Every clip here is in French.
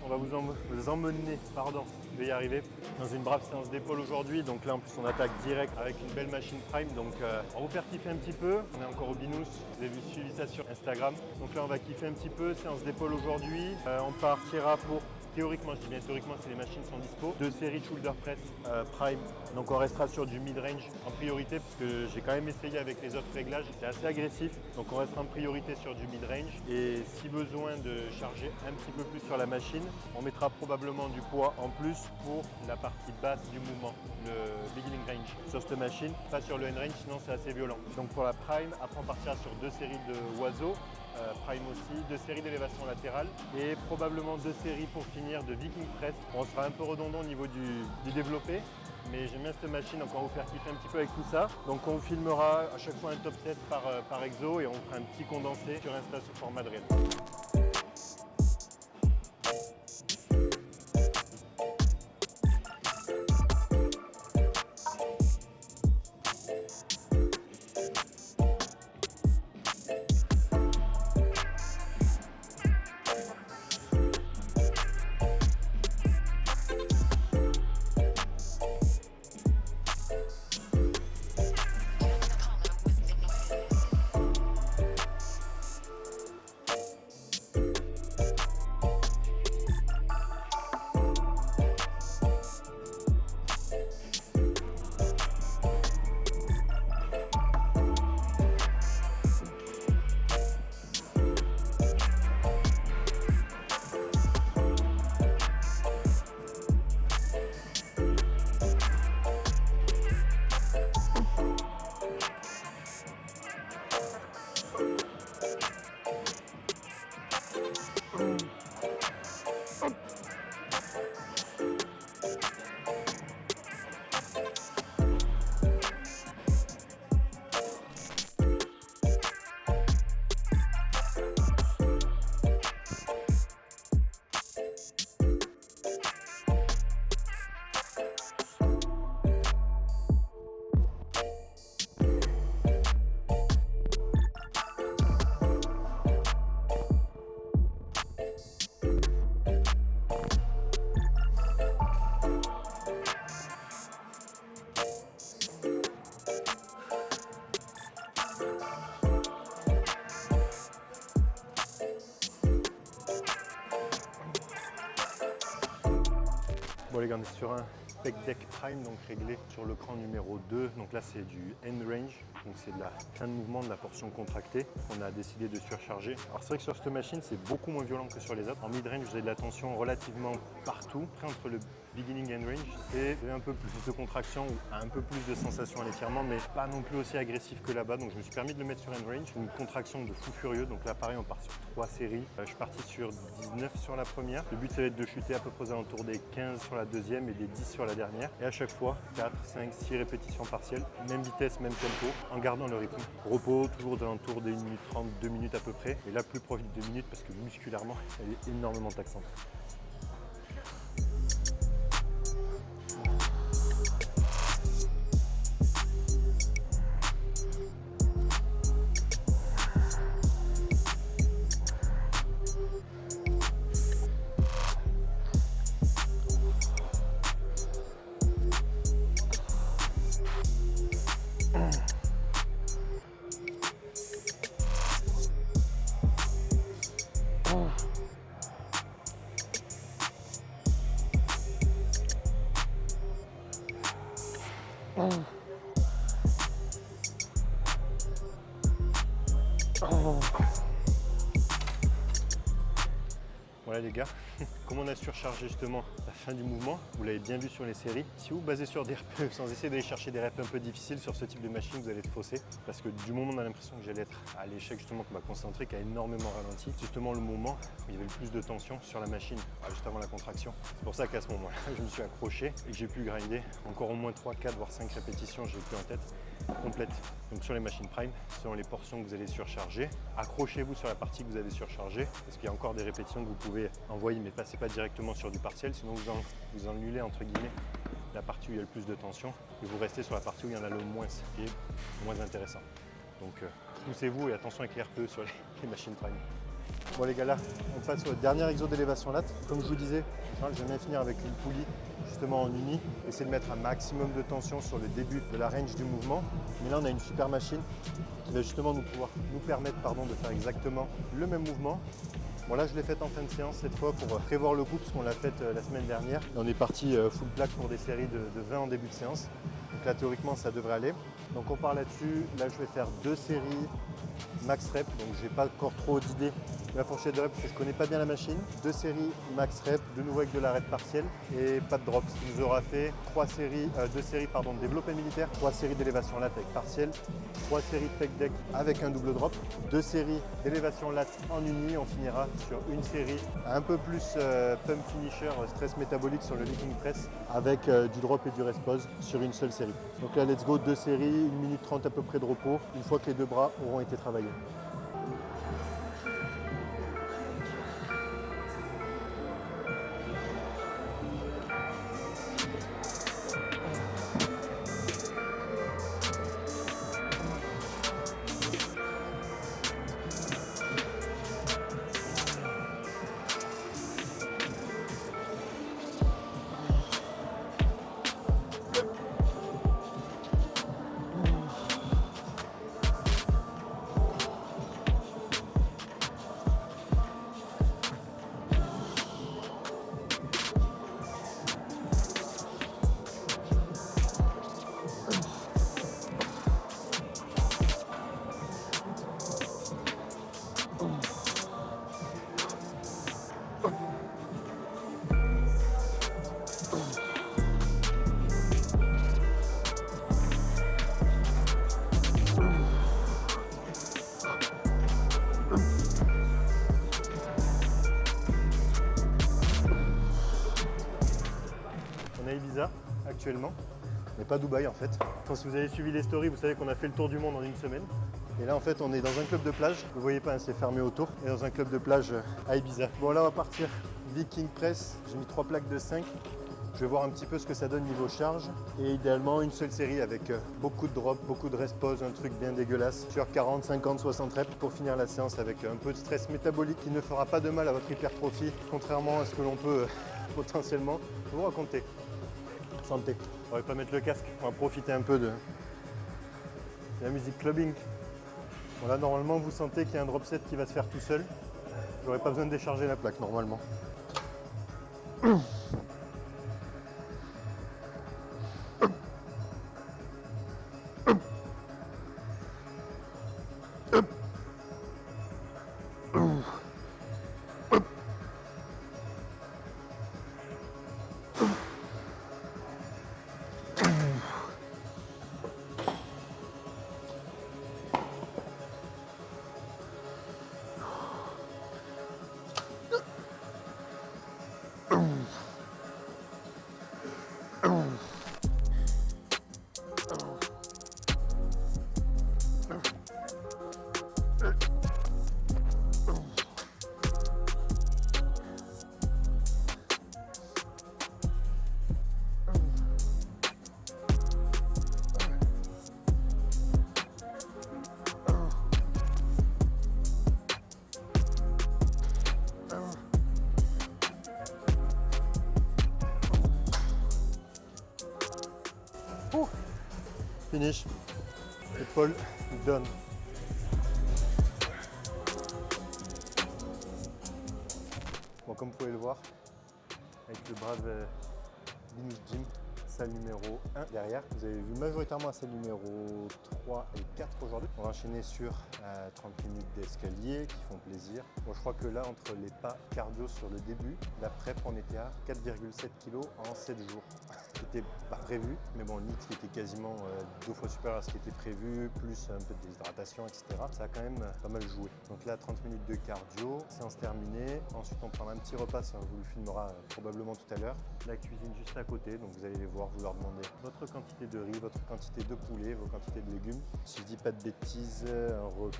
on va vous emmener, pardon, je vais y arriver, dans une brave séance d'épaule aujourd'hui. Donc là en plus on attaque direct avec une belle machine prime. Donc on va vous faire kiffer un petit peu. On est encore au Binous, vous avez suivi ça sur Instagram. Donc là on va kiffer un petit peu, séance d'épaule aujourd'hui. On partira pour, théoriquement, je dis bien théoriquement si les machines sont dispo, 2 séries de shoulder press prime. Donc on restera sur du mid-range en priorité parce que j'ai quand même essayé avec les autres réglages, c'est assez agressif. Donc on restera en priorité sur du mid-range et si besoin de charger un petit peu plus sur la machine, on mettra probablement du poids en plus pour la partie basse du mouvement, le beginning range sur cette machine, pas sur le end range sinon c'est assez violent. Donc pour la prime, après on partira sur 2 séries de oiseaux. Prime aussi, 2 séries d'élévation latérale et probablement 2 séries pour finir de Viking Press. On sera un peu redondant au niveau du développé, mais j'aime bien cette machine, donc on va vous faire kiffer un petit peu avec tout ça. Donc on filmera à chaque fois un top 7 par exo et on fera un petit condensé sur Insta sous format de reel. Bon les gars, on est sur un Spec Deck Prime, donc réglé sur le cran numéro 2. Donc là c'est du end range, donc c'est de la fin de mouvement de la portion contractée. On a décidé de surcharger. Alors c'est vrai que sur cette machine c'est beaucoup moins violent que sur les autres. En mid range vous avez de la tension relativement partout. Après entre le beginning and range, c'est un peu plus de contraction ou un peu plus de sensation à l'étirement, mais pas non plus aussi agressif que là-bas. Donc je me suis permis de le mettre sur end range, une contraction de fou furieux. Donc là pareil, on part sur 3 séries. Je suis parti sur 19 sur la première. Le but ça va être de chuter à peu près aux alentours des 15 sur la deuxième et des 10 sur la dernière. Et à chaque fois 4, 5, 6 répétitions partielles, même vitesse, même tempo, en gardant le rythme. Repos toujours aux alentours des 1 minute 30, 2 minutes à peu près. Et là plus proche de 2 minutes parce que musculairement elle est énormément taxante. Voilà les gars, comme on a surchargé justement la fin du mouvement, vous l'avez bien vu sur les séries, si vous basez sur des reps sans essayer d'aller chercher des reps un peu difficiles sur ce type de machine, vous allez être faussé. Parce que du moment où on a l'impression que j'allais être à l'échec justement, que ma concentrique a énormément ralenti, justement le moment où il y avait le plus de tension sur la machine, juste avant la contraction. C'est pour ça qu'à ce moment-là, je me suis accroché et que j'ai pu grinder encore au moins 3, 4, voire 5 répétitions, j'ai plus en tête, complète. Donc sur les machines prime, selon les portions que vous allez surcharger, accrochez-vous sur la partie que vous avez surchargée, parce qu'il y a encore des répétitions que vous pouvez envoyer, mais passez pas directement sur du partiel, sinon vous annulez entre guillemets la partie où il y a le plus de tension et vous restez sur la partie où il y en a le moins, ce qui est moins intéressant. Donc poussez-vous et attention avec les RPE sur les machines prime. Bon les gars, là, on passe au dernier exo d'élévation lat. Comme je vous disais, j'aime bien finir avec une poulie justement en uni. Essayer de mettre un maximum de tension sur le début de la range du mouvement. Mais là, on a une super machine qui va justement nous permettre de faire exactement le même mouvement. Bon là je l'ai faite en fin de séance cette fois pour prévoir le coup parce qu'on l'a faite la semaine dernière. Et on est parti full plaque pour des séries de 20 en début de séance. Donc là théoriquement ça devrait aller. Donc on part là-dessus. Là je vais faire 2 séries max rep. Donc j'ai pas encore trop d'idées de la fourchette de rep parce que je connais pas bien la machine. 2 séries max rep, de nouveau avec de l'arrêt partiel et pas de drop. Ce qui nous aura fait 2 séries de développé militaire, 3 séries d'élévation lat avec partiel, 3 séries de pec deck avec un double drop, 2 séries d'élévation lat en uni. On finira sur une série un peu plus pump finisher, stress métabolique sur le lifting press avec du drop et du rest pause sur une seule série. Donc là let's go, 2 séries, 1 minute 30 à peu près de repos une fois que les 2 bras auront été travaillés. Ibiza actuellement, mais pas Dubaï en fait. Enfin, si vous avez suivi les stories, vous savez qu'on a fait le tour du monde en une semaine. Et là en fait on est dans un club de plage, vous voyez pas, c'est fermé autour, et dans un club de plage à Ibiza. Bon là on va partir Viking Press, j'ai mis 3 plaques de 5. Je vais voir un petit peu ce que ça donne niveau charge. Et idéalement une seule série avec beaucoup de drop, beaucoup de rest pause, un truc bien dégueulasse sur 40, 50, 60 reps pour finir la séance avec un peu de stress métabolique qui ne fera pas de mal à votre hypertrophie, contrairement à ce que l'on peut potentiellement vous raconter. Santé. On va pas mettre le casque, on va profiter un peu de la musique clubbing. Bon là normalement vous sentez qu'il y a un drop set qui va se faire tout seul. J'aurais pas besoin de décharger la plaque normalement. Finish. Épaule down. Bon, comme vous pouvez le voir, avec le brave Binous Gym, salle numéro 1 derrière. Vous avez vu majoritairement la salle numéro 3 et 4 aujourd'hui. On va enchaîner sur 30 minutes d'escalier qui font plaisir. Bon, je crois que là, entre les pas cardio sur le début, la prep, on était à 4,7 kg en 7 jours. C'était pas prévu, mais bon, le NIT qui était quasiment 2 fois supérieur à ce qui était prévu, plus un peu de déshydratation, etc. Ça a quand même pas mal joué. Donc là, 30 minutes de cardio, séance terminée. Ensuite, on prendra un petit repas, ça vous le filmera probablement tout à l'heure. La cuisine juste à côté, donc vous allez les voir, vous leur demandez votre quantité de riz, votre quantité de poulet, vos quantités de légumes. Si je dis pas de bêtises, un repas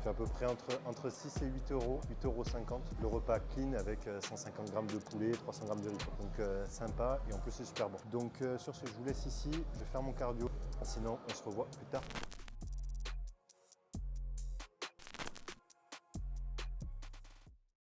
fait à peu près entre 6 et 8 euros, 8,50 €. Le repas clean avec 150 grammes de poulet, 300 grammes de riz. Donc sympa et en plus c'est super bon. Donc sur ce, je vous laisse ici, je vais faire mon cardio. Sinon, on se revoit plus tard.